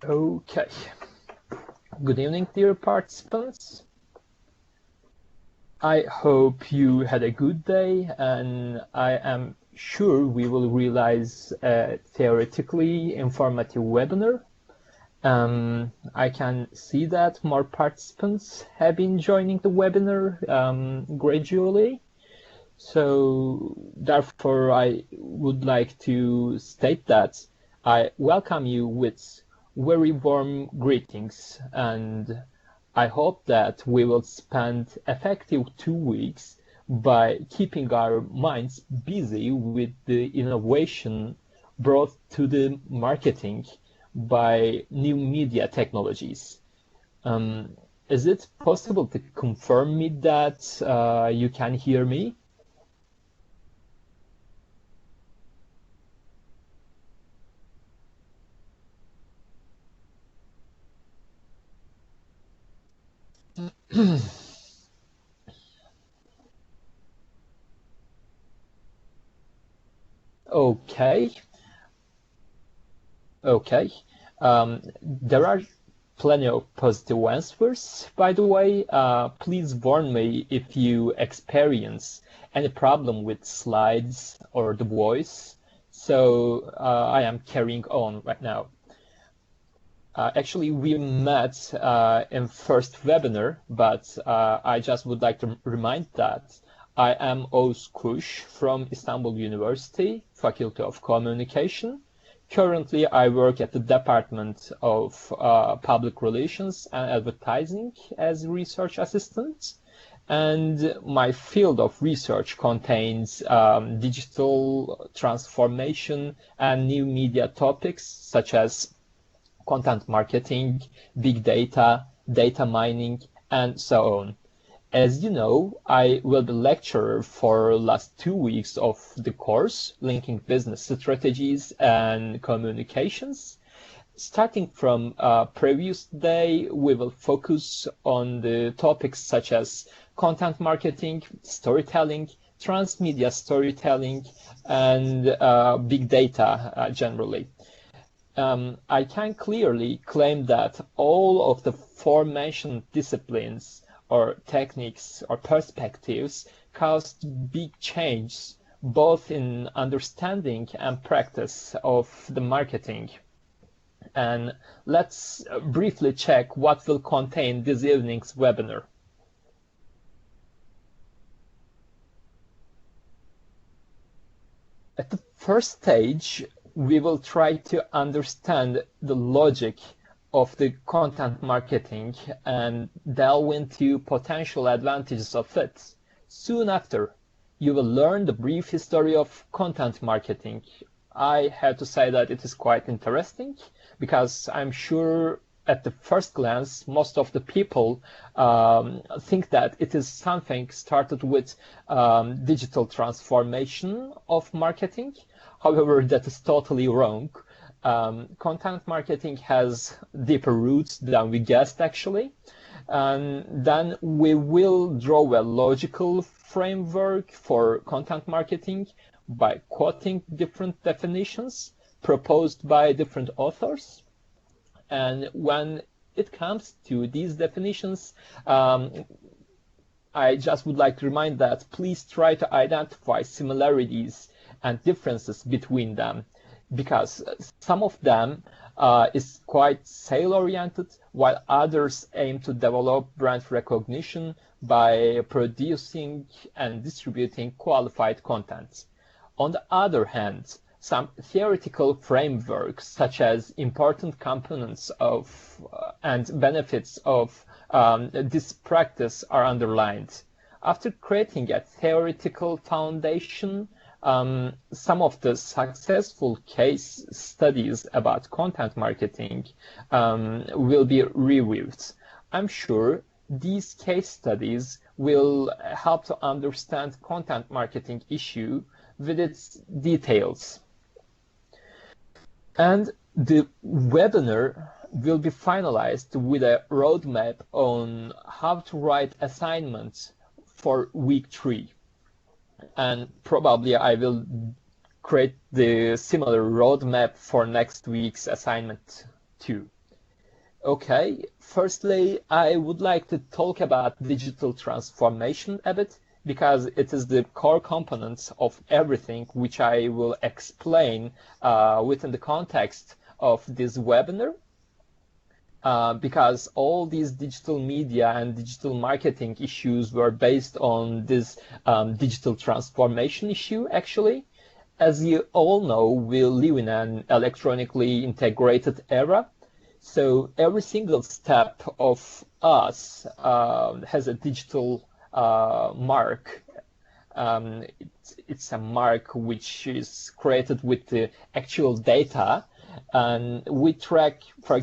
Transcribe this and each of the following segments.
Okay. Good evening, dear participants. I hope you had a good day, and I am sure we will realize a theoretically informative webinar. I can see that more participants have been joining the webinar gradually. So therefore, I would like to state that I welcome you with very warm greetings, and I hope that we will spend effective 2 weeks by keeping our minds busy with the innovation brought to the marketing by new media technologies. Is it possible to confirm me that you can hear me? Okay, okay. There are plenty of positive answers. By the way, please warn me if you experience any problem with slides or the voice. So I am carrying on right now. Actually, we met in first webinar, but I just would like to remind that I am Oğuz Kuş from Istanbul University, Faculty of Communication. Currently, I work at the Department of Public Relations and Advertising as research assistant. And my field of research contains digital transformation and new media topics such as content marketing, big data, data mining, and so on. As you know, I will be lecturer for last 2 weeks of the course, linking business strategies and communications. Starting from previous day, we will focus on the topics such as content marketing, storytelling, transmedia storytelling, and big data generally. I can clearly claim that all of the forementioned disciplines or techniques or perspectives caused big changes both in understanding and practice of the marketing. And let's briefly check what will contain this evening's webinar. At the first stage, we will try to understand the logic of the content marketing and delve into potential advantages of it. Soon after, you will learn the brief history of content marketing. I have to say that it is quite interesting because I'm sure at the first glance, most of the people think that it is something started with digital transformation of marketing. However, that is totally wrong. Content marketing has deeper roots than we guessed, actually. And then we will draw a logical framework for content marketing by quoting different definitions proposed by different authors. And when it comes to these definitions, I just would like to remind that please try to identify similarities and differences between them, because some of them is quite sale-oriented, while others aim to develop brand recognition by producing and distributing qualified content. On the other hand, some theoretical frameworks, such as important components of and benefits of this practice, are underlined. After creating a theoretical foundation, some of the successful case studies about content marketing will be reviewed. I'm sure these case studies will help to understand content marketing issue with its details. And the webinar will be finalized with a roadmap on how to write assignments for week 3. And probably I will create the similar roadmap for next week's assignment too. Okay, firstly, I would like to talk about digital transformation a bit because it is the core component of everything which I will explain within the context of this webinar. Because all these digital media and digital marketing issues were based on this digital transformation issue, actually. As you all know, we live in an electronically integrated era. So every single step of us has a digital mark. It's a mark which is created with the actual data, and we track, for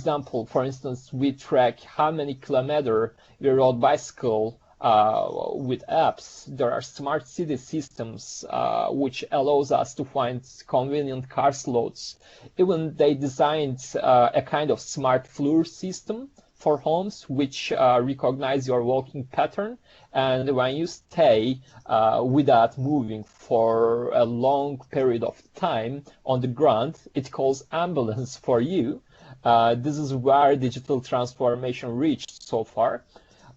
instance, we track how many kilometers we rode bicycle with apps. There are smart city systems which allows us to find convenient car slots. Even they designed a kind of smart floor system for homes which recognize your walking pattern, and when you stay without moving for a long period of time on the ground, it calls ambulance for you. This is where digital transformation reached so far.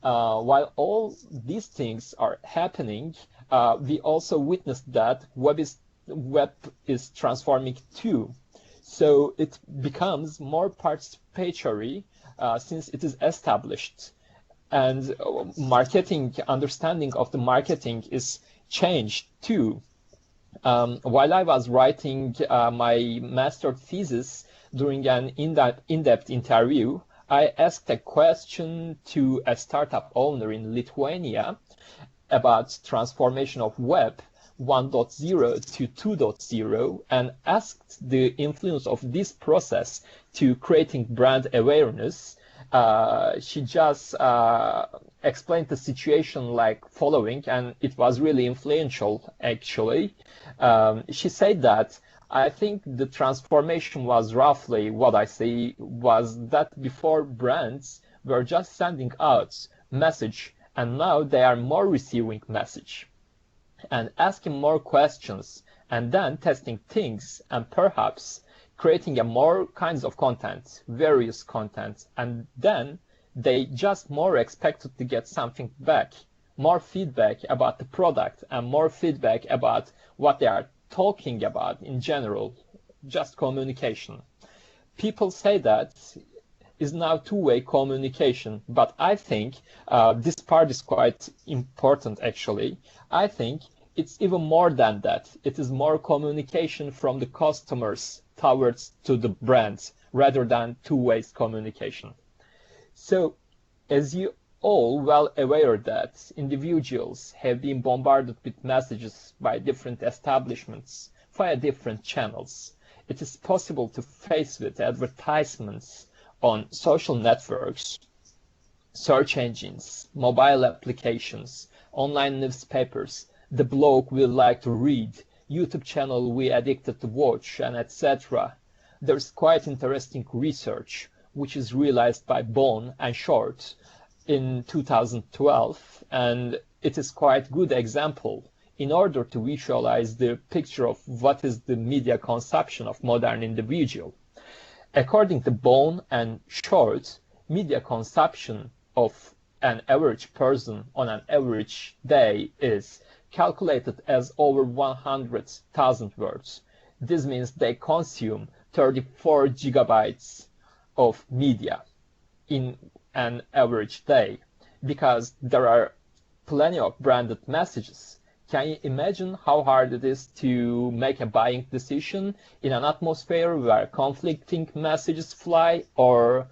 While all these things are happening, we also witnessed that web is transforming too. So it becomes more participatory since it is established. And understanding of the marketing is changed too. While I was writing my master thesis during an in-depth interview, I asked a question to a startup owner in Lithuania about transformation of web 1.0 to 2.0 and asked the influence of this process to creating brand awareness. She just explained the situation like following, and it was really influential actually. She said that I think the transformation was roughly what I see was that before brands were just sending out message, and now they are more receiving message and asking more questions and then testing things and perhaps creating a more kinds of content, various content, and then they just more expected to get something back, more feedback about the product and more feedback about what they are talking about in general, just communication. People say that is now two-way communication, but I think this part is quite important actually. I think it's even more than that. It is more communication from the customers towards to the brands rather than two-way communication. So as you all well aware that individuals have been bombarded with messages by different establishments via different channels, it is possible to face with advertisements on social networks, search engines, mobile applications, online newspapers, the blog we like to read, YouTube channel we addicted to watch, and etc. There's quite interesting research which is realized by Bone and Short in 2012, and it is quite good example in order to visualize the picture of what is the media consumption of modern individual. According to Bone and Short, media consumption of an average person on an average day is calculated as over 100,000 words. This means they consume 34 gigabytes of media in an average day because there are plenty of branded messages. Can you imagine how hard it is to make a buying decision in an atmosphere where conflicting messages fly? Or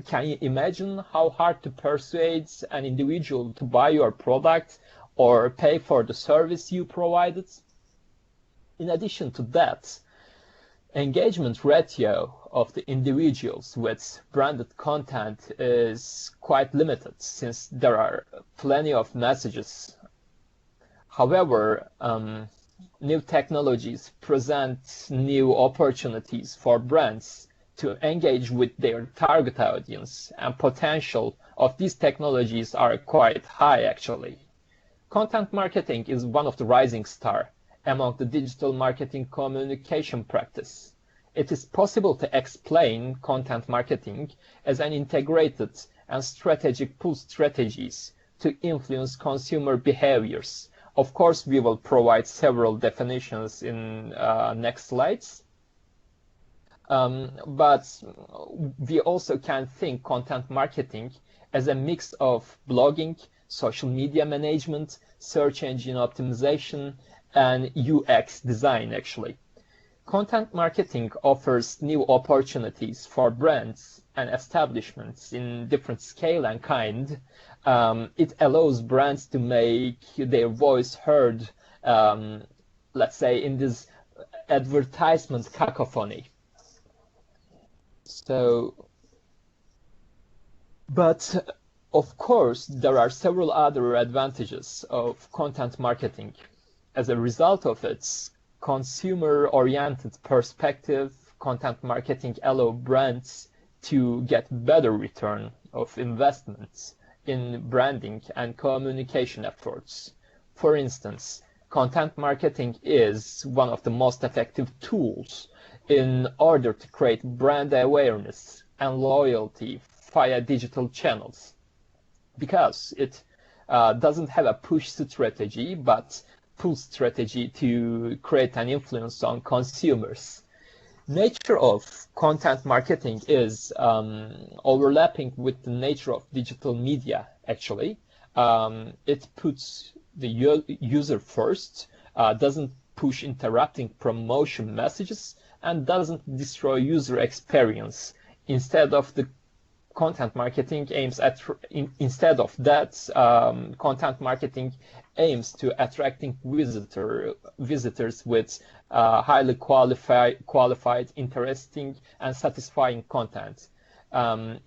can you imagine how hard to persuade an individual to buy your product or pay for the service you provided? In addition to that, engagement ratio of the individuals with branded content is quite limited since there are plenty of messages. However, new technologies present new opportunities for brands to engage with their target audience, and potential of these technologies are quite high actually. Content marketing is one of the rising stars among the digital marketing communication practice. it is possible to explain content marketing as an integrated and strategic pull strategies to influence consumer behaviors. Of course, we will provide several definitions in next slides. But we also can think content marketing as a mix of blogging, social media management, search engine optimization, and UX design, actually. Content marketing offers new opportunities for brands and establishments in different scale and kind. It allows brands to make their voice heard, let's say, in this advertisement cacophony. But of course, there are several other advantages of content marketing. As a result of its consumer-oriented perspective, content marketing allows brands to get better return of investments in branding and communication efforts. For instance, content marketing is one of the most effective tools in order to create brand awareness and loyalty via digital channels, because it doesn't have a push strategy, but pull strategy to create an influence on consumers. Nature of content marketing is overlapping with the nature of digital media, actually. It puts the user first, doesn't push interrupting promotion messages, and doesn't destroy user experience. Instead of that, content marketing aims to attracting visitors with highly qualified, interesting, and satisfying content.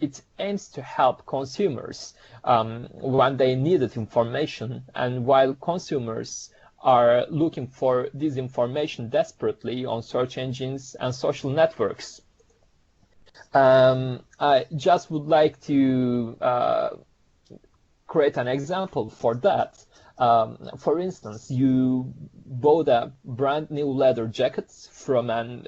It aims to help consumers when they needed information, and while consumers are looking for this information desperately on search engines and social networks. I just would like to create an example for that. For instance, you bought a brand new leather jacket from an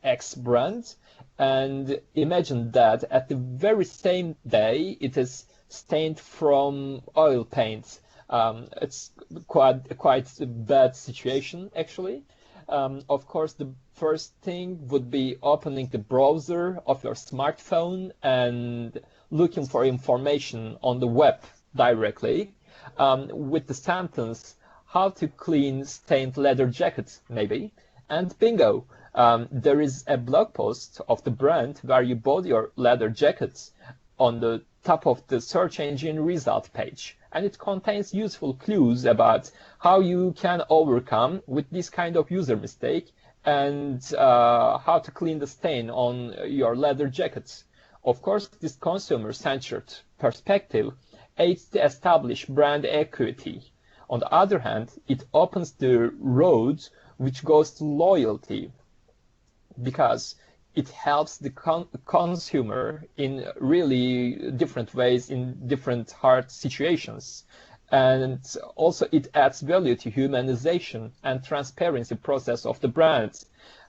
X brand, and imagine that at the very same day it is stained from oil paint. It's quite a bad situation, actually. Of course, the first thing would be opening the browser of your smartphone and looking for information on the web directly with the sentence, how to clean stained leather jackets, maybe. And bingo, there is a blog post of the brand where you bought your leather jackets on the top of the search engine result page. And it contains useful clues about how you can overcome with this kind of user mistake and how to clean the stain on your leather jackets. Of course, this consumer-centered perspective aids to establish brand equity. On the other hand, it opens the road which goes to loyalty, because it helps the consumer in really different ways in different hard situations. And also it adds value to humanization and transparency process of the brand.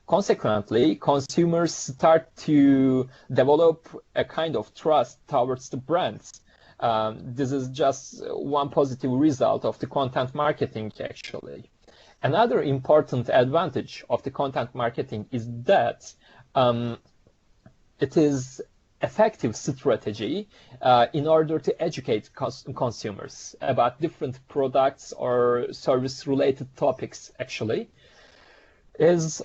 Consequently, consumers start to develop a kind of trust towards the brands. This is just one positive result of the content marketing, actually. Another important advantage of the content marketing is that it is effective strategy in order to educate consumers about different products or service-related topics, actually. As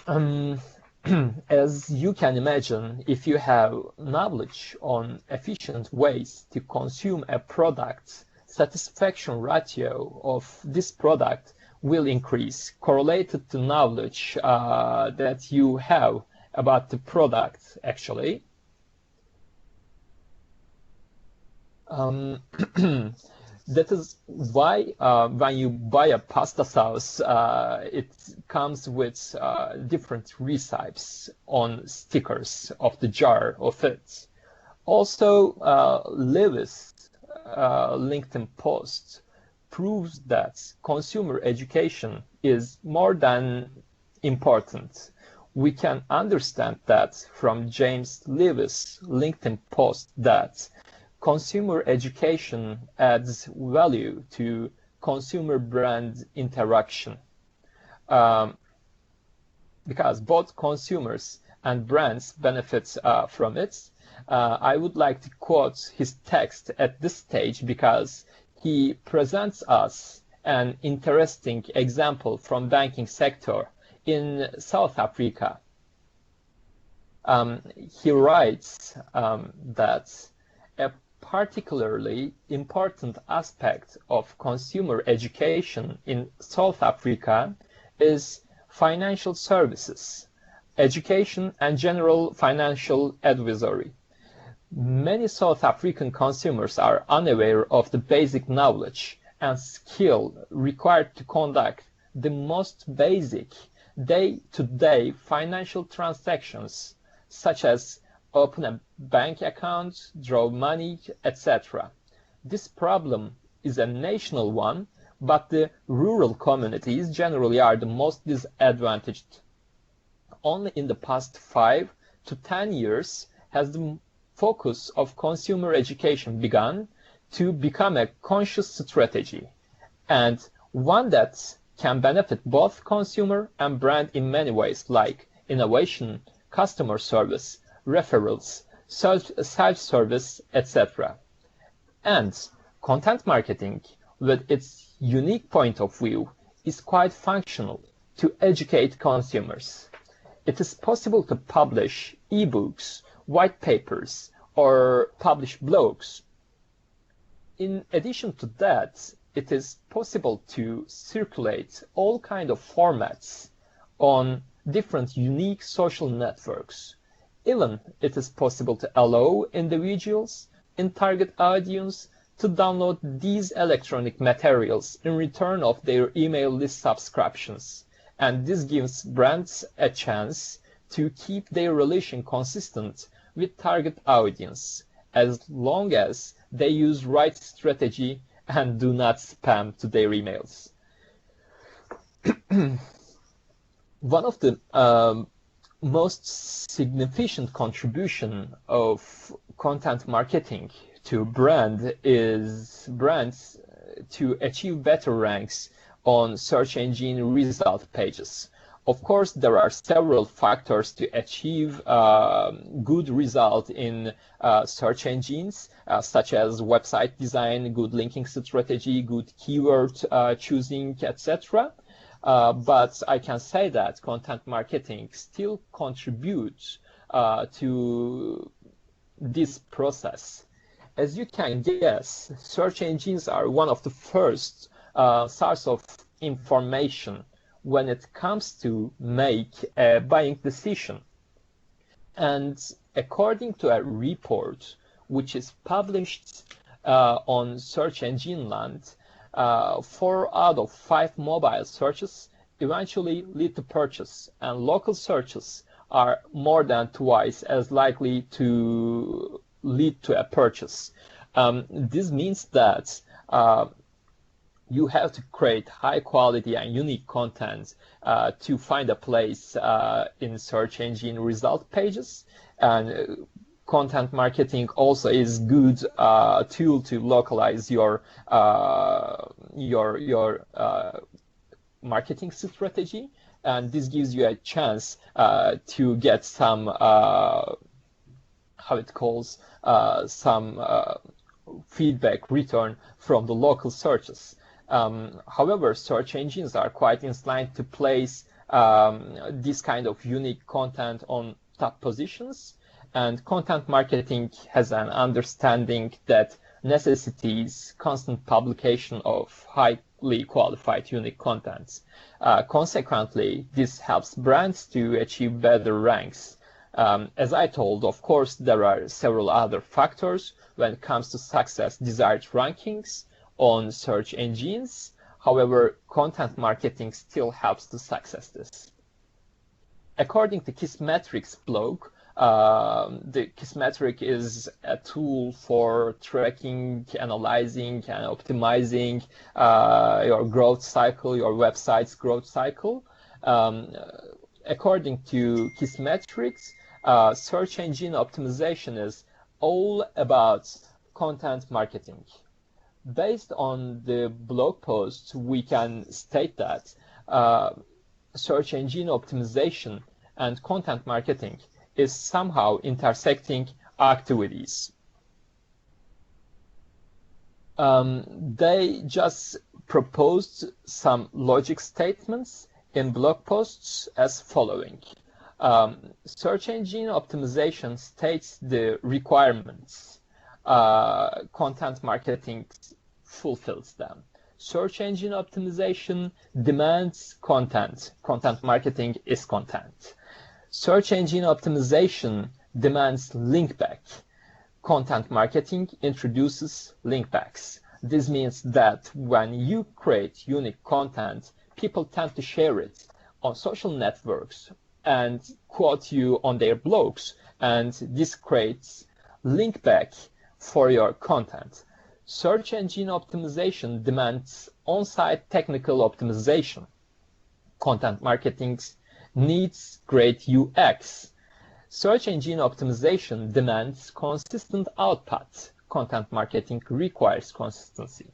you can imagine, if you have knowledge on efficient ways to consume a product, satisfaction ratio of this product will increase, correlated to knowledge that you have about the product, actually. That is why when you buy a pasta sauce, it comes with different recipes on stickers of the jar of it. Also, Lewis' LinkedIn post proves that consumer education is more than important. We can understand that from James Lewis's LinkedIn post that consumer education adds value to consumer-brand interaction. Because both consumers and brands benefit from it. I would like to quote his text at this stage because he presents us an interesting example from banking sector in South Africa. He writes that a particularly important aspect of consumer education in South Africa is financial services, education, and general financial advisory. Many South African consumers are unaware of the basic knowledge and skill required to conduct the most basic day-to-day financial transactions, such as open a bank account, draw money, etc. This problem is a national one, but the rural communities generally are the most disadvantaged. Only in the past 5 to 10 years has the focus of consumer education begun to become a conscious strategy, and one that can benefit both consumer and brand in many ways, like innovation, customer service, referrals, self-service, etc. And content marketing, with its unique point of view, is quite functional to educate consumers. It is possible to publish e-books, white papers, or publish blogs. In addition to that, it is possible to circulate all kinds of formats on different unique social networks. Even it is possible to allow individuals in target audience to download these electronic materials in return of their email list subscriptions. And this gives brands a chance to keep their relation consistent with target audience, as long as they use right strategy and do not spam to their emails. One of the most significant contribution of content marketing to brand is brands to achieve better ranks on search engine result pages. Of course, there are several factors to achieve good result in search engines, such as website design, good linking strategy, good keyword choosing, etc. But I can say that content marketing still contributes to this process. As you can guess, search engines are one of the first source of information when it comes to make a buying decision. And according to a report which is published on Search Engine Land, 4 out of 5 mobile searches eventually lead to purchase, and local searches are more than twice as likely to lead to a purchase. This means that you have to create high quality and unique content to find a place in search engine result pages. And content marketing also is good tool to localize your marketing strategy, and this gives you a chance to get some feedback return from the local searches. However, search engines are quite inclined to place this kind of unique content on top positions, and content marketing has an understanding that necessitates constant publication of highly qualified unique contents. Consequently, this helps brands to achieve better ranks. As I told, of course, there are several other factors when it comes to success desired rankings on search engines. However, content marketing still helps to success this. According to Kissmetrics blog, the Kissmetric is a tool for tracking, analyzing, and optimizing your growth cycle, your website's growth cycle. According to Kissmetrics, search engine optimization is all about content marketing. Based on the blog post, we can state that search engine optimization and content marketing is somehow intersecting activities. They just proposed some logic statements in blog posts as following. Search engine optimization states the requirements. Content marketing fulfills them. Search engine optimization demands content. Content marketing is content. Search engine optimization demands link back. Content marketing introduces link backs. This means that when you create unique content, people tend to share it on social networks and quote you on their blogs, and this creates link back for your content. Search engine optimization demands on-site technical optimization. Content marketing needs great UX. Search engine optimization demands consistent output. Content marketing requires consistency.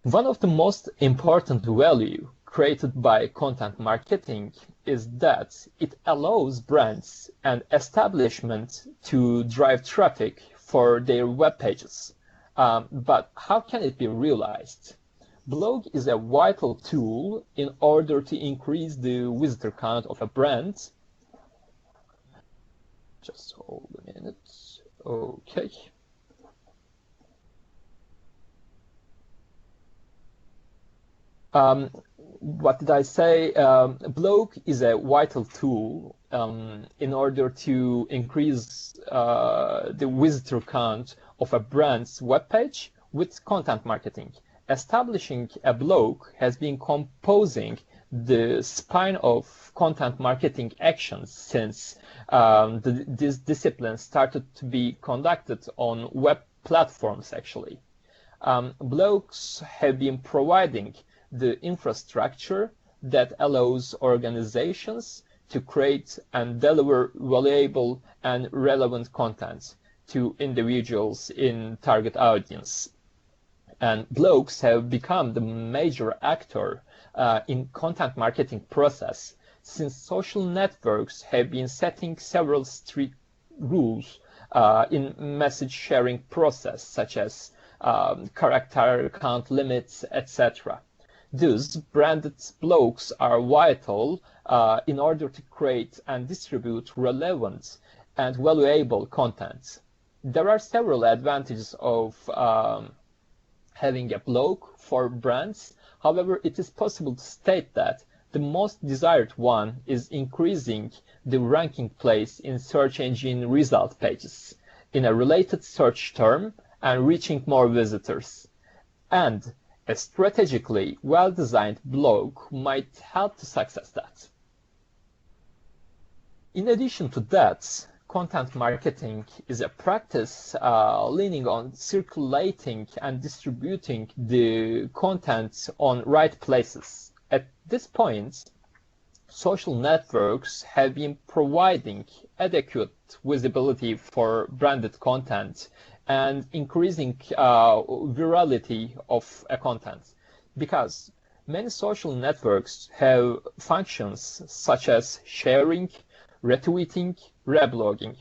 One of the most important value created by content marketing is that it allows brands and establishments to drive traffic for their web pages. But how can it be realized? Blog is a vital tool in order to increase the visitor count of a brand. Just hold a minute. Okay. What did I say? Blog is a vital tool in order to increase the visitor count of a brand's webpage with content marketing. Establishing a blog has been composing the spine of content marketing actions since this discipline started to be conducted on web platforms, actually. Blogs have been providing the infrastructure that allows organizations to create and deliver valuable and relevant content to individuals in target audience. And blogs have become the major actor in content marketing process since social networks have been setting several strict rules in message sharing process, such as character count limits, etc. Thus, branded blogs are vital in order to create and distribute relevant and valuable content. There are several advantages of having a blog for brands. However, it is possible to state that the most desired one is increasing the ranking place in search engine result pages in a related search term and reaching more visitors. And a strategically well-designed blog might help to success that. In addition to that, content marketing is a practice leaning on circulating and distributing the content on right places. At this point, social networks have been providing adequate visibility for branded content and increasing virality of a content, because many social networks have functions such as sharing, retweeting, reblogging,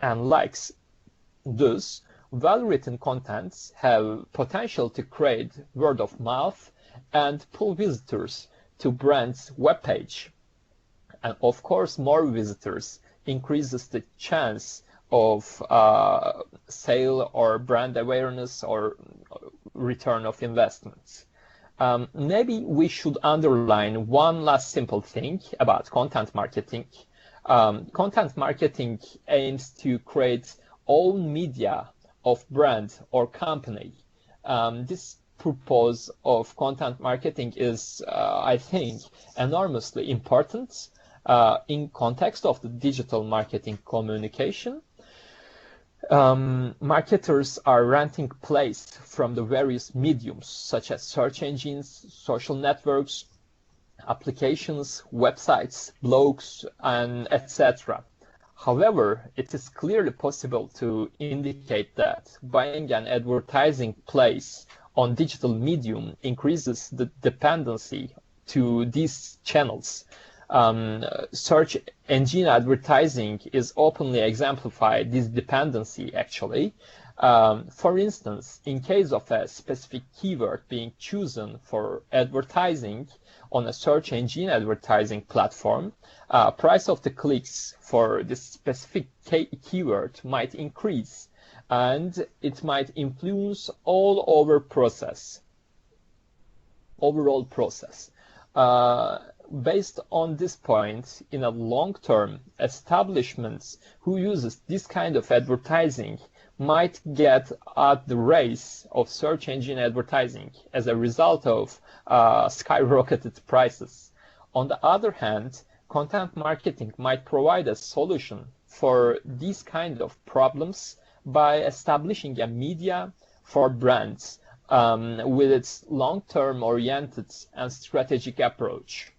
and likes. Thus, well-written contents have potential to create word of mouth and pull visitors to brand's webpage. And of course, more visitors increases the chance of sale or brand awareness or return of investments. Maybe we should underline one last simple thing about content marketing. Content marketing aims to create own media of brand or company. This purpose of content marketing is, I think, enormously important in context of the digital marketing communication. Marketers are renting place from the various mediums such as search engines, social networks, applications, websites, blogs, and etc. However, it is clearly possible to indicate that buying an advertising place on digital medium increases the dependency to these channels. Search engine advertising is openly exemplified this dependency actually. For instance, in case of a specific keyword being chosen for advertising on a search engine advertising platform, price of the clicks for this specific keyword might increase, and it might influence overall process. Based on this point, in a long term, establishments who uses this kind of advertising might get at the race of search engine advertising as a result of skyrocketed prices. On the other hand, content marketing might provide a solution for these kind of problems by establishing a media for brands with its long-term oriented and strategic approach.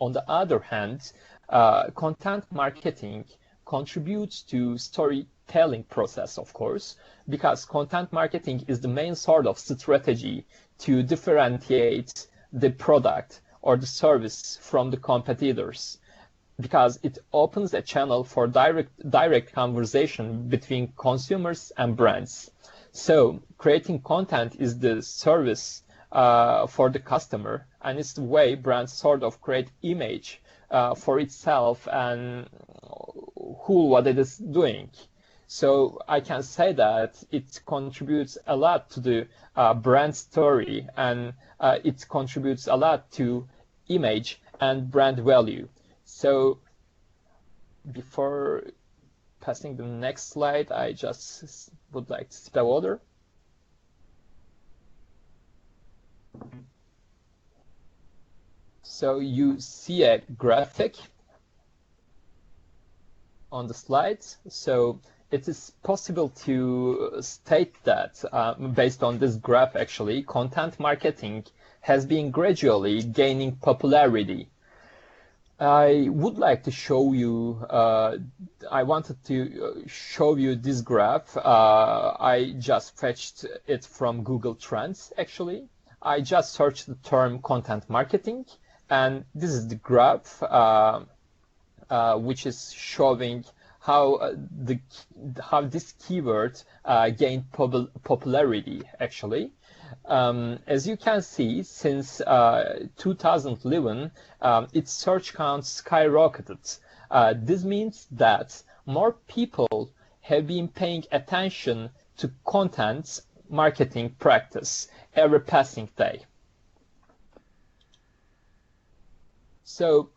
On the other hand, content marketing contributes to storytelling process, of course, because content marketing is the main sort of strategy to differentiate the product or the service from the competitors, because it opens a channel for direct conversation between consumers and brands. So creating content is the service for the customer, and it's the way brands sort of create image for itself and what it is doing. So I can say that it contributes a lot to the brand story, and it contributes a lot to image and brand value. So before passing the next slide, I just would like to spell order. So you see a graphic on the slides. So it is possible to state that based on this graph, actually, content marketing has been gradually gaining popularity. I would like to show you, I wanted to show you this graph. I just fetched it from Google Trends, actually. I just searched the term content marketing, and this is the graph which is showing how this keyword gained popularity, actually. As you can see, since 2011, its search count skyrocketed. This means that more people have been paying attention to content marketing practice every passing day. So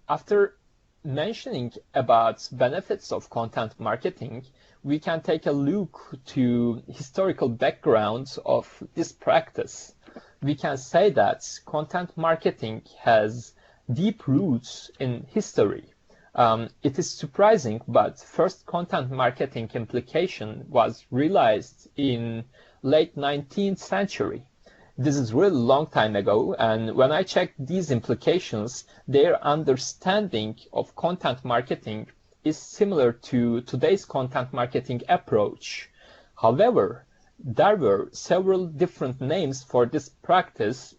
after mentioning about benefits of content marketing, we can take a look to historical background of this practice. We can say that content marketing has deep roots in history. It is surprising, but first content marketing implication was realized in late 19th century. This is really long time ago, and when I checked these implications, their understanding of content marketing is similar to today's content marketing approach. However, there were several different names for this practice,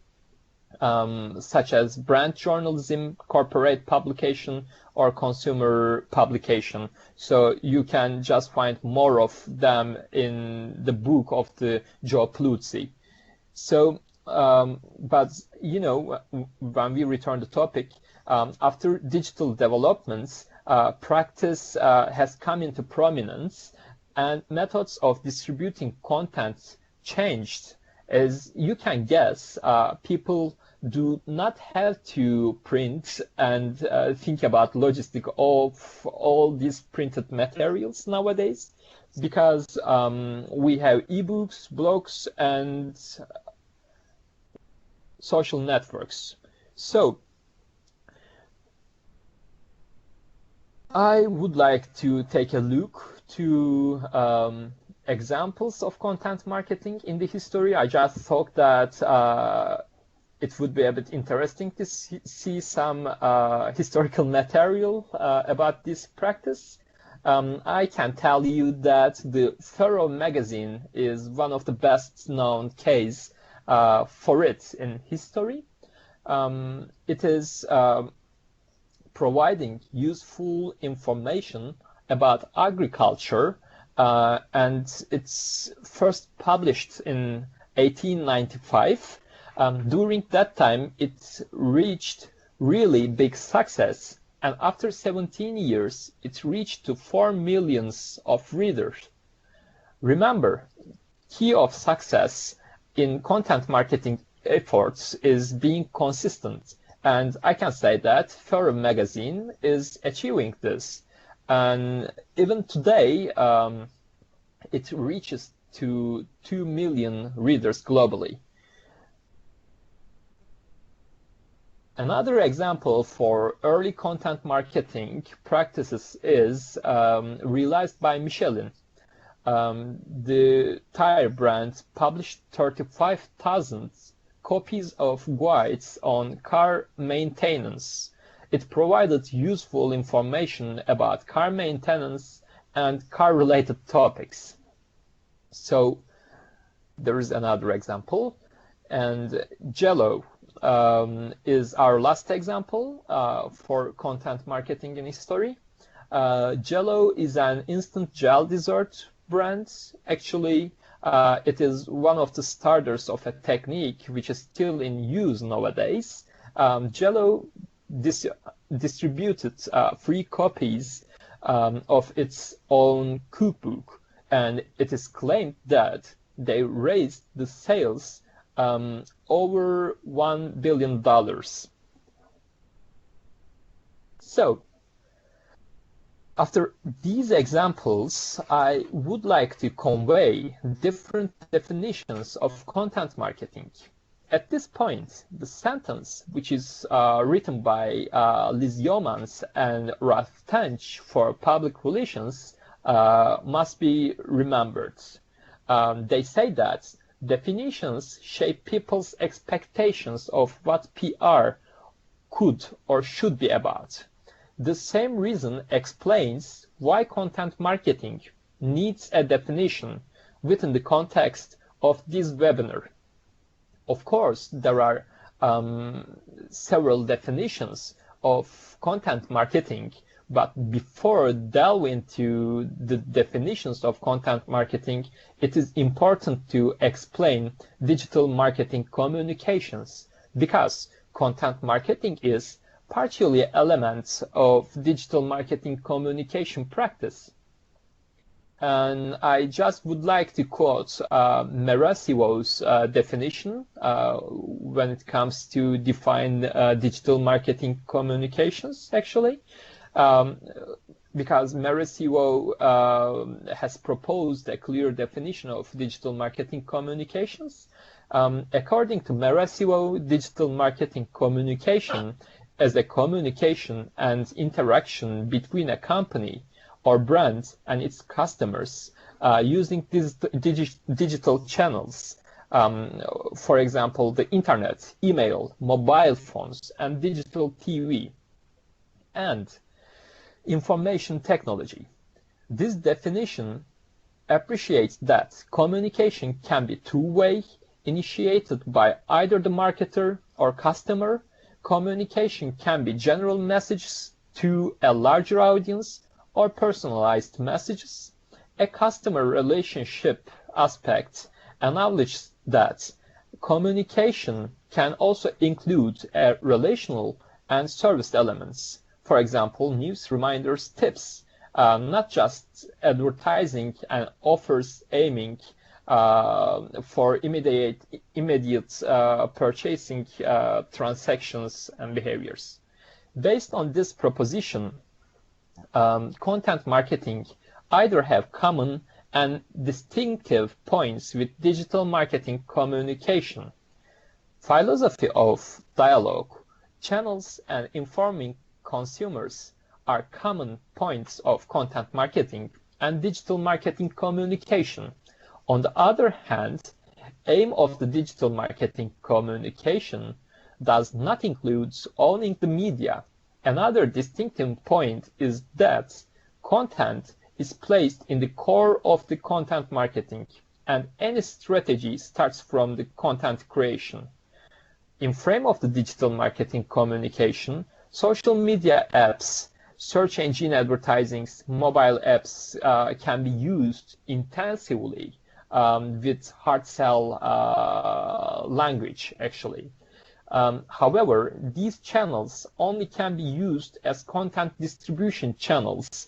such as brand journalism, corporate publication, or consumer publication. So you can just find more of them in the book of the Joe Pluzzi. So, but you know, when we return to the topic, after digital developments, practice has come into prominence, and methods of distributing content changed. As you can guess, people do not have to print and think about logistic of all these printed materials nowadays, because we have ebooks, blogs, and social networks. So I would like to take a look to examples of content marketing in the history. I just thought that it would be a bit interesting to see some historical material about this practice. I can tell you that the Pharaoh magazine is one of the best known case for it in history. It is providing useful information about agriculture, and it's first published in 1895. During that time, it reached really big success, and after 17 years, it reached to 4 million of readers. Remember, key of success in content marketing efforts is being consistent, and I can say that Pharaoh magazine is achieving this. And even today, it reaches to 2 million readers globally. Another example for early content marketing practices is realized by Michelin. The tire brand published 35,000 copies of guides on car maintenance. It provided useful information about car maintenance and car-related topics. So there is another example, and Jello is our last example for content marketing in history. Jello is an instant gel dessert brand. Actually, it is one of the starters of a technique which is still in use nowadays. Jello distributed free copies of its own cookbook, and it is claimed that they raised the sales over $1 billion. So, after these examples, I would like to convey different definitions of content marketing. At this point, the sentence, which is written by Liz Yeomans and Ralph Tench for public relations, must be remembered. They say that definitions shape people's expectations of what PR could or should be about. The same reason explains why content marketing needs a definition within the context of this webinar. Of course, there are several definitions of content marketing, but before delving into the definitions of content marketing, it is important to explain digital marketing communications, because content marketing is partially elements of digital marketing communication practice. And I just would like to quote Merasivo's definition when it comes to define digital marketing communications, actually, because Merasivo has proposed a clear definition of digital marketing communications. According to Merasivo, digital marketing communication as a communication and interaction between a company or brand and its customers using digital channels, for example, the internet, email, mobile phones, and digital TV, and information technology. This definition appreciates that communication can be two-way, initiated by either the marketer or customer. Communication can be general messages to a larger audience or personalized messages. A customer relationship aspect acknowledges that communication can also include relational and service elements. For example, news, reminders, tips, not just advertising and offers aiming for immediate purchasing transactions and behaviors. Based on this proposition, content marketing either have common and distinctive points with digital marketing communication. Philosophy of dialogue, channels, and informing consumers are common points of content marketing and digital marketing communication. On the other hand, aim of the digital marketing communication does not include owning the media. Another distinctive point is that content is placed in the core of the content marketing, and any strategy starts from the content creation. In frame of the digital marketing communication, social media apps, search engine advertising, mobile apps can be used intensively with hard sell language, actually. However, these channels only can be used as content distribution channels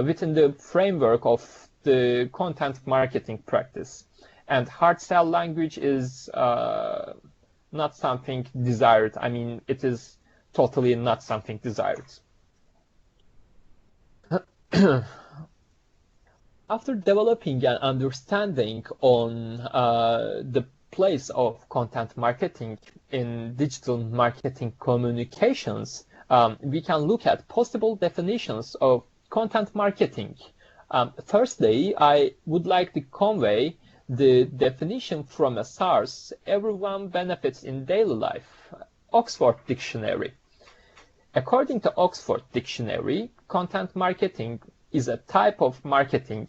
within the framework of the content marketing practice. And hard sell language is not something desired. I mean, it is totally not something desired. After developing an understanding on the place of content marketing in digital marketing communications, we can look at possible definitions of content marketing. Firstly, I would like to convey the definition from a source everyone benefits in daily life, Oxford Dictionary. According to Oxford Dictionary, content marketing is a type of marketing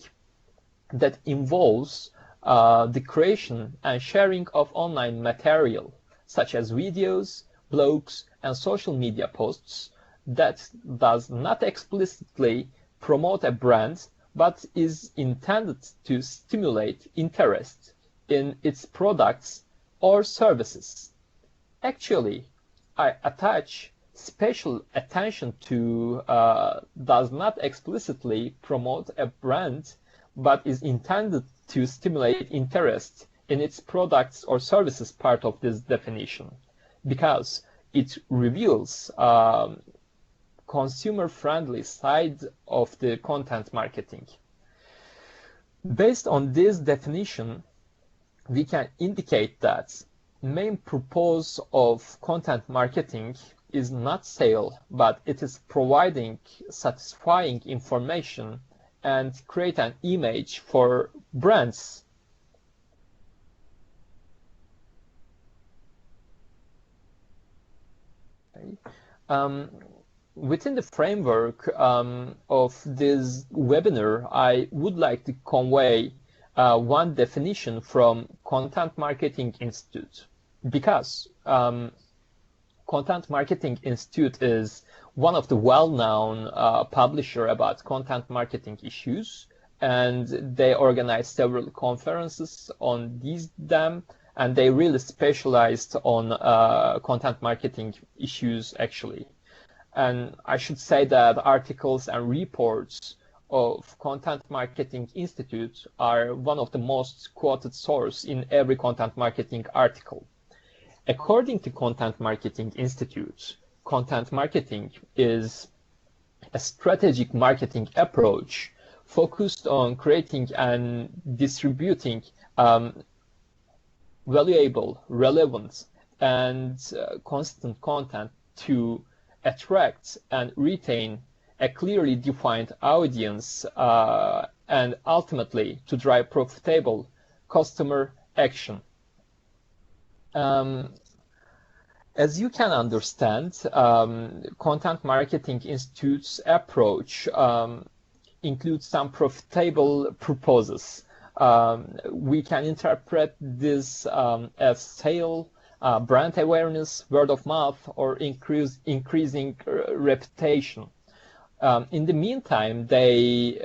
that involves the creation and sharing of online material, such as videos, blogs, and social media posts that does not explicitly promote a brand but is intended to stimulate interest in its products or services. Actually, I attach special attention to does not explicitly promote a brand but is intended to stimulate interest in its products or services part of this definition, because it reveals consumer-friendly side of the content marketing. Based on this definition, we can indicate that main purpose of content marketing is not sale, but it is providing satisfying information and create an image for brands. Okay. Within the framework of this webinar, I would like to convey one definition from Content Marketing Institute, because Content Marketing Institute is one of the well-known publisher about content marketing issues, and they organize several conferences on them, and they really specialized on content marketing issues, actually. And I should say that articles and reports of Content Marketing Institute are one of the most quoted sources in every content marketing article. According to Content Marketing Institute, content marketing is a strategic marketing approach focused on creating and distributing valuable, relevant, and consistent content to attract and retain a clearly defined audience and ultimately to drive profitable customer action. As you can understand, Content Marketing Institute's approach includes some profitable purposes. We can interpret this as sale, brand awareness, word of mouth, or increasing reputation. In the meantime, they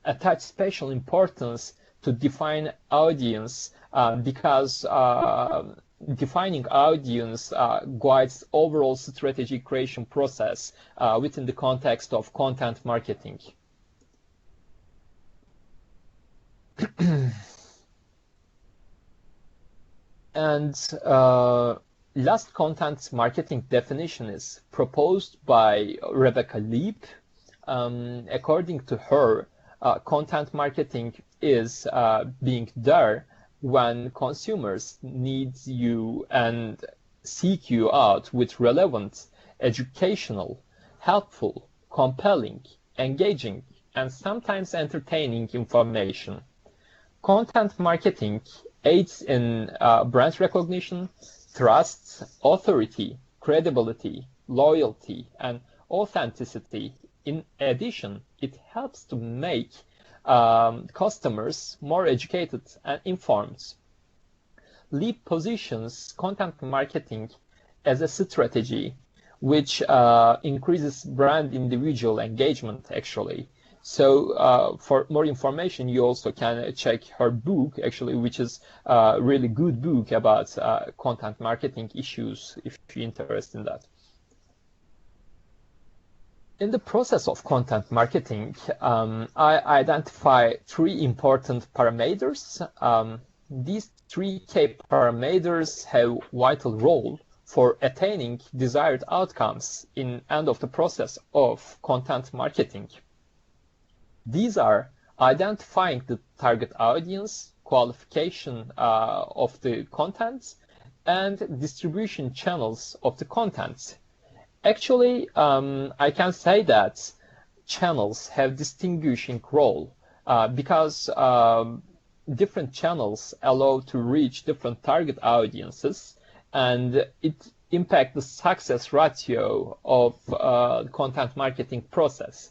attach special importance to define audience because defining audience guides overall strategy creation process within the context of content marketing. And last content marketing definition is proposed by Rebecca Leap. According to her, content marketing is being there when consumers need you and seek you out with relevant, educational, helpful, compelling, engaging, and sometimes entertaining information. Content marketing aids in brand recognition, trust, authority, credibility, loyalty, and authenticity. In addition, it helps to make customers more educated and informed. Leap positions content marketing as a strategy which increases brand individual engagement actually. So for more information, you also can check her book actually, which is a really good book about content marketing issues if you're interested in that. In the process of content marketing, I identify three important parameters. These three key parameters have vital role for attaining desired outcomes in end of the process of content marketing. These are identifying the target audience, qualification of the contents, and distribution channels of the contents. Actually, I can say that channels have distinguishing role because different channels allow to reach different target audiences, and it impacts the success ratio of the content marketing process.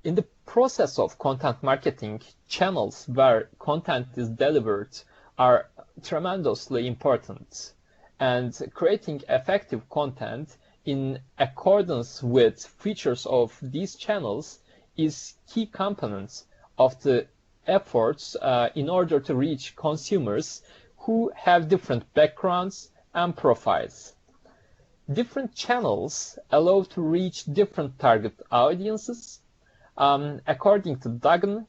In the process of content marketing, channels where content is delivered are tremendously important, and creating effective content in accordance with features of these channels is key components of the efforts in order to reach consumers who have different backgrounds and profiles. Different channels allow to reach different target audiences. According to Duggan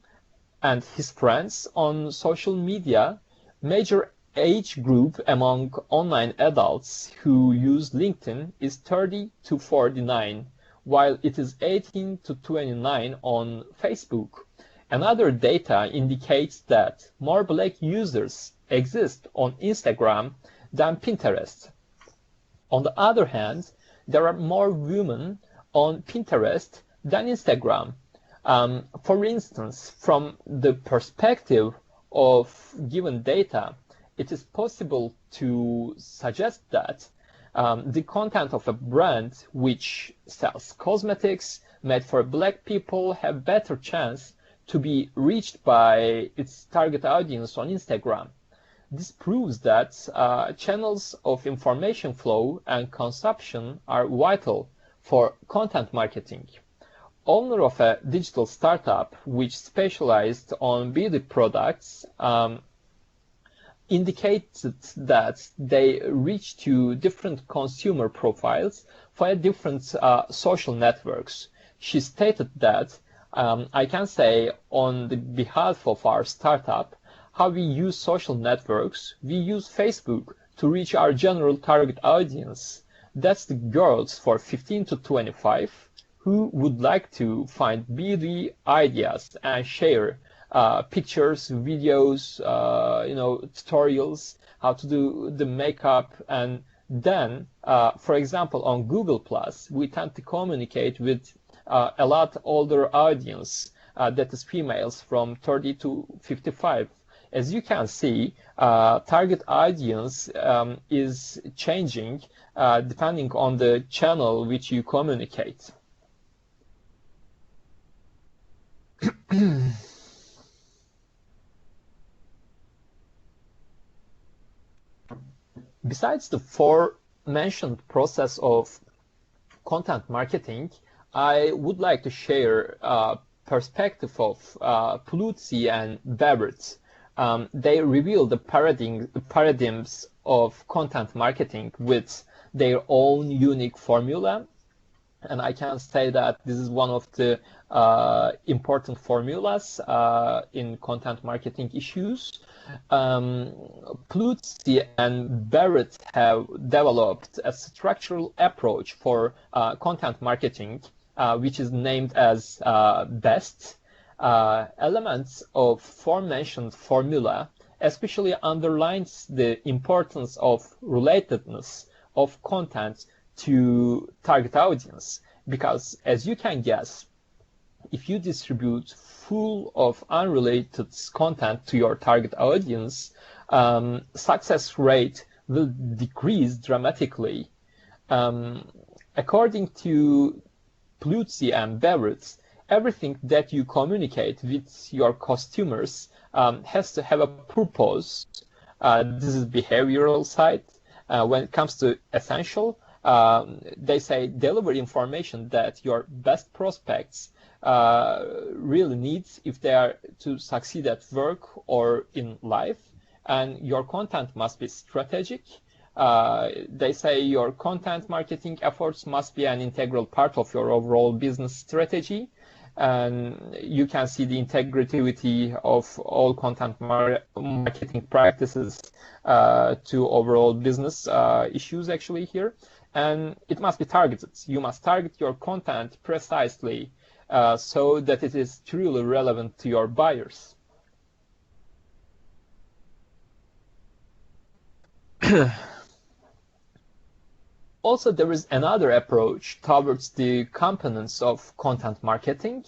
and his friends on social media, major age group among online adults who use LinkedIn is 30 to 49, while it is 18 to 29 on Facebook. Another data indicates that more Black users exist on Instagram than Pinterest. On the other hand, there are more women on Pinterest than Instagram. For instance, from the perspective of given data, it is possible to suggest that the content of a brand which sells cosmetics made for Black people have better chance to be reached by its target audience on Instagram. This proves that channels of information flow and consumption are vital for content marketing. Owner of a digital startup which specialized on beauty products indicated that they reach to different consumer profiles via different social networks. She stated that I can say on the behalf of our startup how we use social networks. We use Facebook to reach our general target audience. That's the girls for 15 to 25 who would like to find beauty ideas and share pictures, videos, tutorials, how to do the makeup. And then, for example, on Google+, we tend to communicate with a lot older audience, that is females from 30 to 55. As you can see, target audience is changing depending on the channel which you communicate. Besides the forementioned process of content marketing, I would like to share a perspective of Plutzi and Barrett. They reveal the paradigms of content marketing with their own unique formula. And I can say that this is one of the important formulas in content marketing issues. Plutzi and Barrett have developed a structural approach for content marketing, which is named as BEST. Elements of forementioned formula especially underlines the importance of relatedness of content to target audience, because as you can guess, if you distribute full of unrelated content to your target audience, success rate will decrease dramatically. According to Plutzi and Beveridge, everything that you communicate with your customers has to have a purpose. This is behavioral side. When it comes to essential, they say deliver information that your best prospects really need if they are to succeed at work or in life. And your content must be strategic. They say your content marketing efforts must be an integral part of your overall business strategy. And you can see the integrity of all content marketing practices to overall business issues actually here. And it must be targeted. You must target your content precisely so that it is truly relevant to your buyers. Also, there is another approach towards the components of content marketing.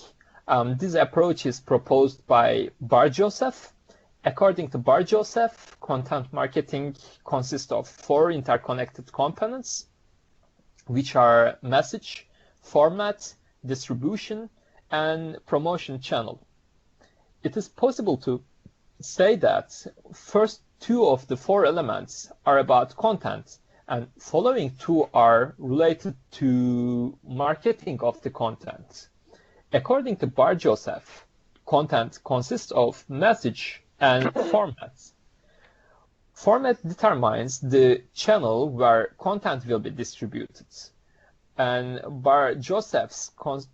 This approach is proposed by Bar-Joseph. According to Bar-Joseph, content marketing consists of 4 interconnected components, which are message, format, distribution, and promotion channel. It is possible to say that first 2 of the 4 elements are about content, and following 2 are related to marketing of the content. According to Bar-Joseph, content consists of message and format. Format determines the channel where content will be distributed. And Bar-Joseph's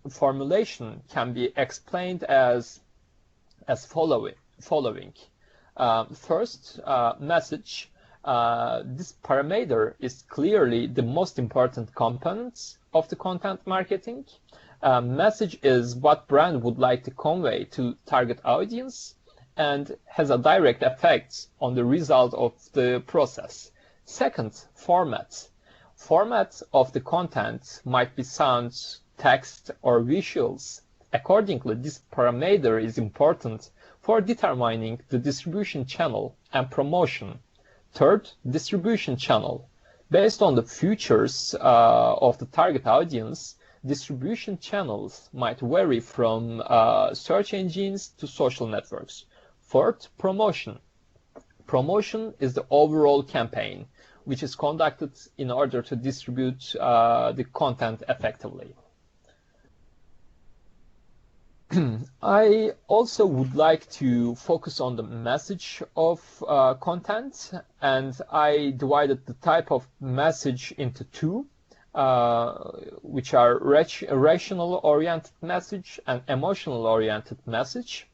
formulation can be explained as following. First, message. This parameter is clearly the most important component of the content marketing. Message is what brand would like to convey to target audience and has a direct effect on the result of the process. Second, format. Format of the content might be sound, text, or visuals. Accordingly, this parameter is important for determining the distribution channel and promotion. Third, distribution channel. Based on the features of the target audience, distribution channels might vary from search engines to social networks. Fourth, promotion. Promotion is the overall campaign, which is conducted in order to distribute the content effectively. I also would like to focus on the message of content, and I divided the type of message into 2, which are rational-oriented message and emotional-oriented message.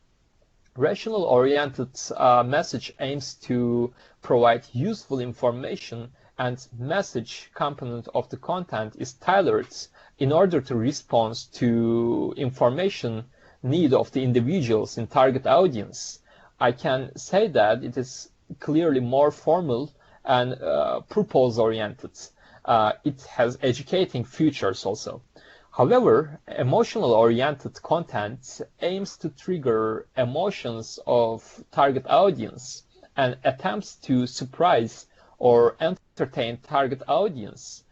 Rational-oriented message aims to provide useful information, and message component of the content is tailored in order to respond to information need of the individuals in target audience. I can say that it is clearly more formal and purpose-oriented. It has educating features also. However, emotional-oriented content aims to trigger emotions of target audience and attempts to surprise or entertain target audience.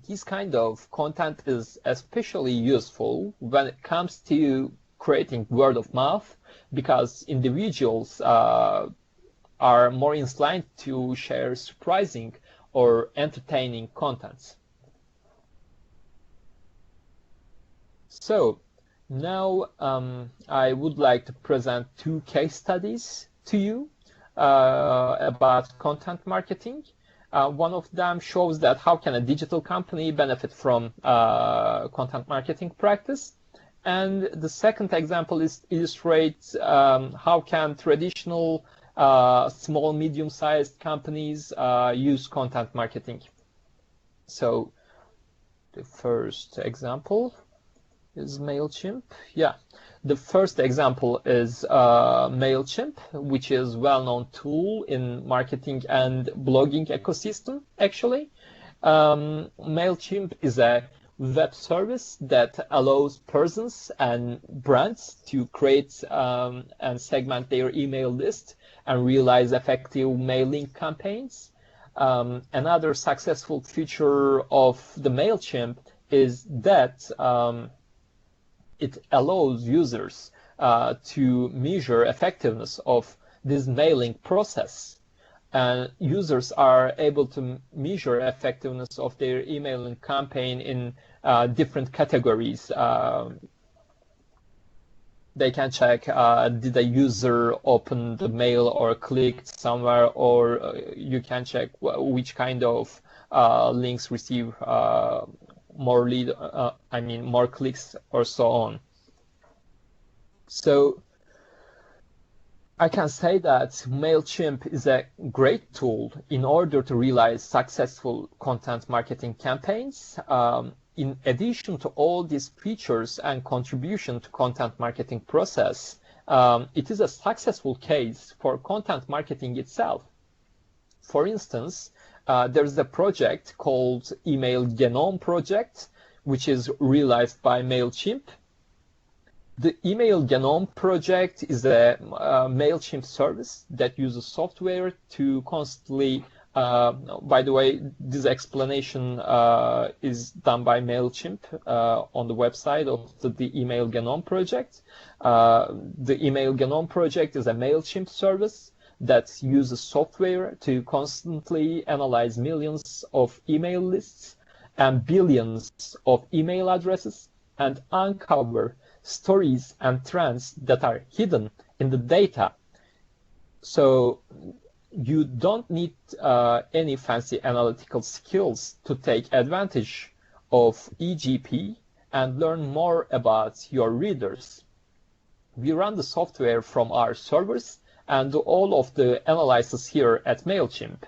This kind of content is especially useful when it comes to creating word of mouth, because individuals are more inclined to share surprising or entertaining contents. So now I would like to present 2 case studies to you about content marketing. One of them shows that how can a digital company benefit from content marketing practice. And the second example illustrates how can traditional small, medium-sized companies use content marketing. So the first example is MailChimp. Yeah, the first example is MailChimp, which is a well-known tool in marketing and blogging ecosystem, actually. MailChimp is a web service that allows persons and brands to create and segment their email list and realize effective mailing campaigns. Another successful feature of the MailChimp is that it allows users to measure effectiveness of this mailing process. And users are able to measure effectiveness of their emailing campaign in different categories. They can check did a user open the mail or clicked somewhere, or you can check which kind of links receive more more clicks or so on. So I can say that MailChimp is a great tool in order to realize successful content marketing campaigns. In addition to all these features and contribution to content marketing process, it is a successful case for content marketing itself. For instance, there's a project called Email Genome Project, which is realized by MailChimp. The Email Genome Project is a MailChimp service that uses software to constantly by the way, this explanation is done by MailChimp on the website of the Email Genome Project. The Email Genome Project is a MailChimp service that uses software to constantly analyze millions of email lists and billions of email addresses and uncover stories and trends that are hidden in the data. So you don't need any fancy analytical skills to take advantage of EGP and learn more about your readers. We run the software from our servers and do all of the analysis here at MailChimp.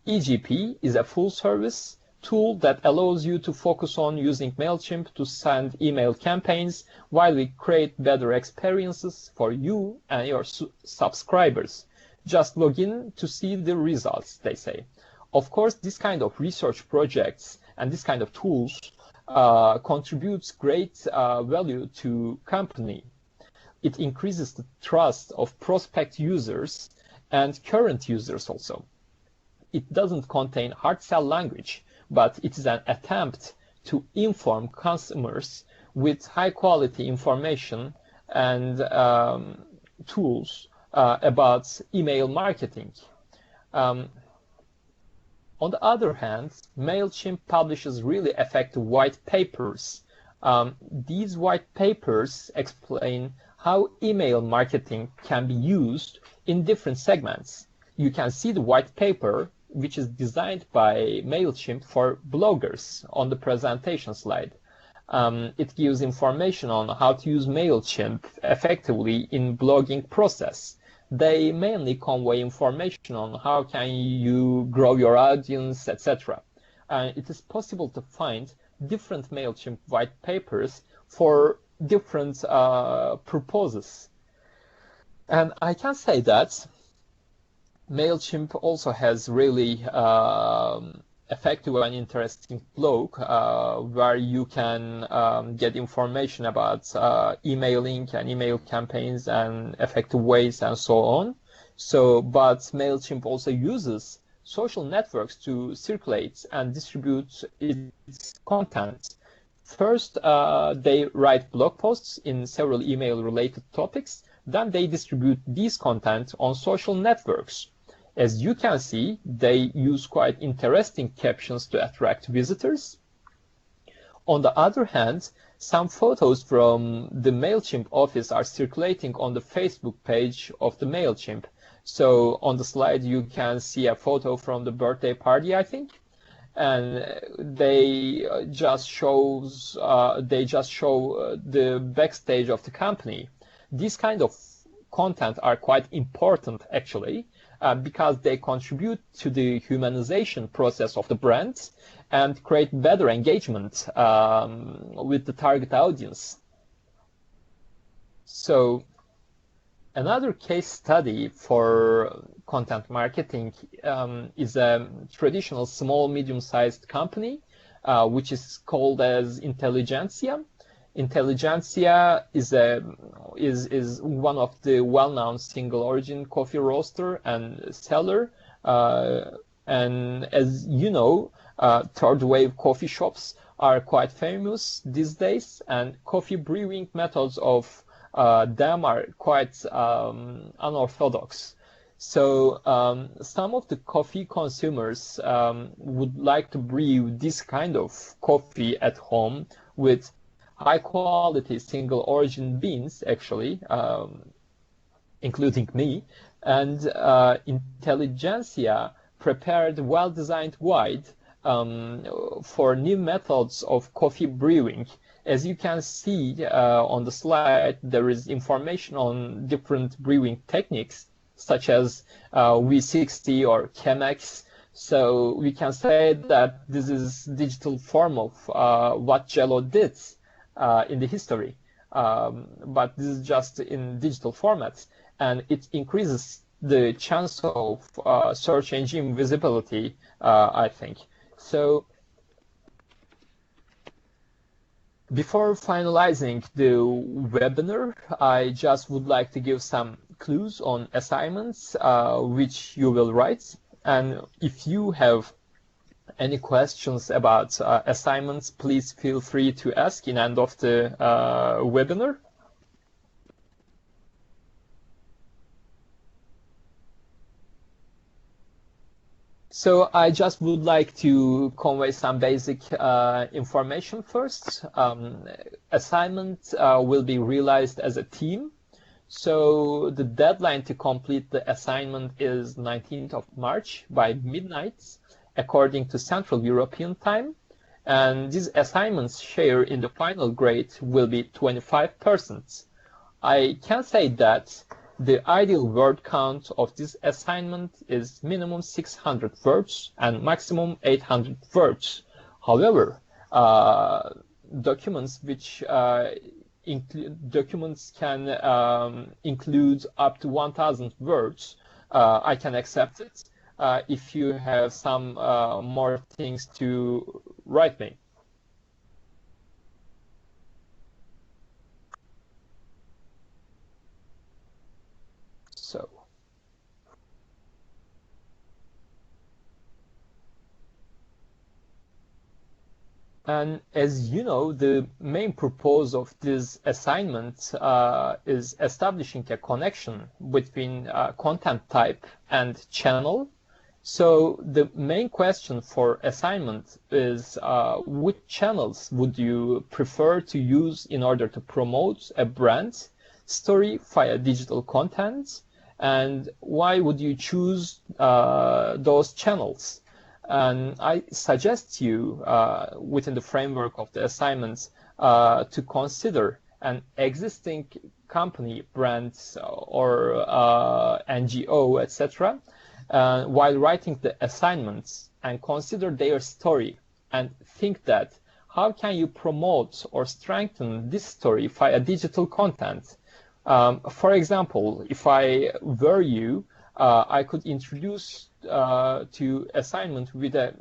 EGP is a full service tool that allows you to focus on using MailChimp to send email campaigns while we create better experiences for you and your subscribers. Just log in to see the results, they say. Of course, this kind of research projects and this kind of tools contributes great value to company. It increases the trust of prospect users and current users also. It doesn't contain hard sell language, but it is an attempt to inform consumers with high quality information and tools about email marketing. On the other hand, MailChimp publishes really effective white papers. These white papers explain how email marketing can be used in different segments. You can see the white paper, which is designed by MailChimp for bloggers on the presentation slide. It gives information on how to use MailChimp effectively in blogging process. They mainly convey information on how can you grow your audience, etc. It is possible to find different MailChimp white papers for different purposes. And I can say that MailChimp also has really effective and interesting blog where you can get information about emailing and email campaigns and effective ways and so on. But MailChimp also uses social networks to circulate and distribute its content. First, they write blog posts in several email-related topics. Then they distribute these content on social networks. As you can see, they use quite interesting captions to attract visitors. On the other hand, some photos from the MailChimp office are circulating on the Facebook page of the MailChimp. So on the slide, you can see a photo from the birthday party, I think. And they just show the backstage of the company. These kind of content are quite important, actually. Because they contribute to the humanization process of the brand and create better engagement with the target audience. So another case study for content marketing is a traditional small, medium-sized company, which is called as Intelligentsia. Intelligentsia is one of the well-known single origin coffee roaster and seller And as you know, third wave coffee shops are quite famous these days, and coffee brewing methods of them are quite unorthodox. So some of the coffee consumers would like to brew this kind of coffee at home with high quality single origin beans, actually, including me, and Intelligentsia prepared well-designed guide for new methods of coffee brewing. As you can see on the slide, there is information on different brewing techniques, such as V60 or Chemex. So we can say that this is digital form of what Jello did in the history. But this is just in digital formats, and it increases the chance of search engine visibility, I think. So before finalizing the webinar, I just would like to give some clues on assignments which you will write. And if you have any questions about assignments, please feel free to ask in end of the webinar. So I just would like to convey some basic information first. Assignment will be realized as a team. So the deadline to complete the assignment is 19th of March by midnight, according to Central European Time. And these assignments share in the final grade will be 25%. I can say that the ideal word count of this assignment is minimum 600 words and maximum 800 words. However, documents which documents can include up to 1,000 words. I can accept it if you have some more things to write me. So. And as you know, the main purpose of this assignment is establishing a connection between content type and channel. So the main question for assignment is which channels would you prefer to use in order to promote a brand story via digital content, and why would you choose those channels? And I suggest you, within the framework of the assignments, to consider an existing company, brand, or NGO, etc., while writing the assignments, and consider their story and think that how can you promote or strengthen this story via digital content? For example, if I were you, I could introduce to assignment with a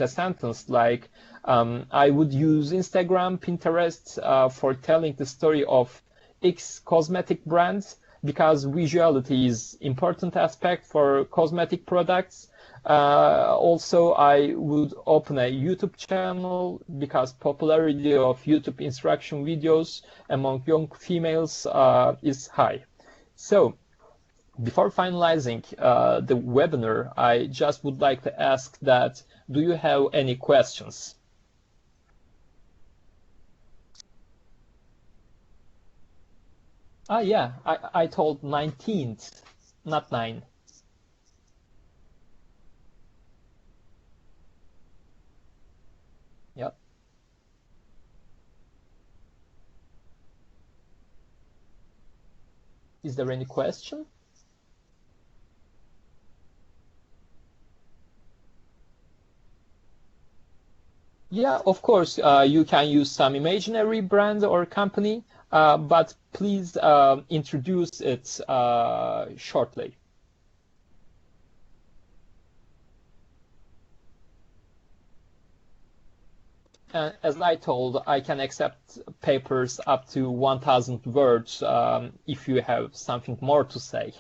sentence like I would use Instagram, Pinterest for telling the story of X cosmetic brands, because visuality is important aspect for cosmetic products. Also, I would open a YouTube channel because popularity of YouTube instruction videos among young females is high. So before finalizing the webinar, I just would like to ask that, do you have any questions? Yeah, I told 19th, not 9. Yep. Is there any question? Yeah, of course, you can use some imaginary brand or company, but please introduce it shortly. As I told, I can accept papers up to 1,000 words if you have something more to say.